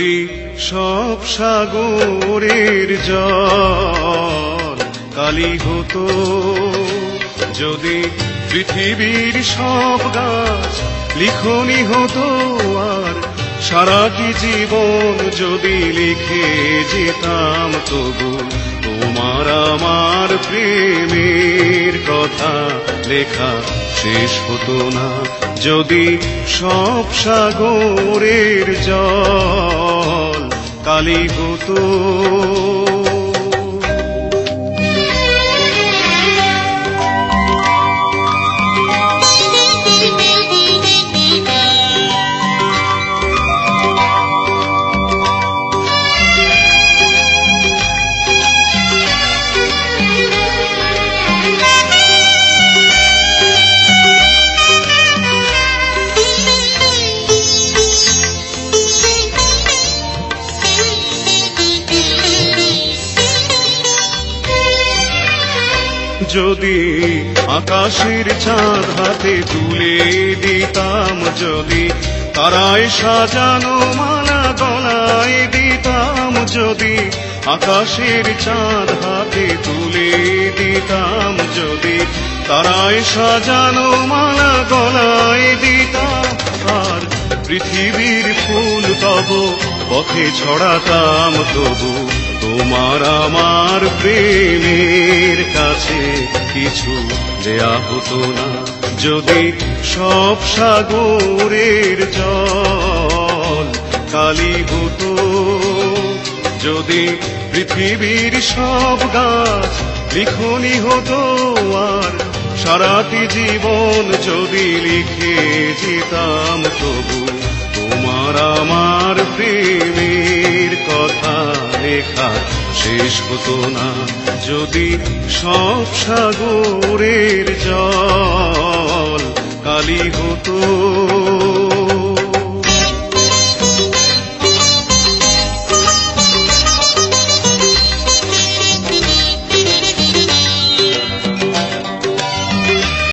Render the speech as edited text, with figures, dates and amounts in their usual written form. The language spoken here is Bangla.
যদি সব সাগরের জল কালি হতো, যদি পৃথিবীর সব গাছ লিখনি হতো, আর সারাটি জীবন যদি লিখে যেতাম, তবু তোমার আমার প্রেমের কথা লেখা শেষ হতো না। যদি সব সাগরের জল কালি হতো। যদি আকাশের চাঁদ হাতে তুলে দিতাম, যদি তারায় সাজানো মালা গলায় দিতাম, যদি আকাশের চাঁদ হাতে তুলে দিতাম, যদি তারায় সাজানো মালা গলায় দিতাম, আর পৃথিবীর ফুল তব পথে ছড়াতাম, তবু তোমার আমার প্রেমের কাছে কিছু দেয়া হতো না। যদি সব সাগরের জল কালি হতো, যদি পৃথিবীর সব গাছ লিখনি হতো, আর সারাটি জীবন যদি লিখে যেতাম, তবু তোমার আমার প্রেমের কথা লেখা শেষ হতো না। যদি সব সাগরের জল কালি হতো।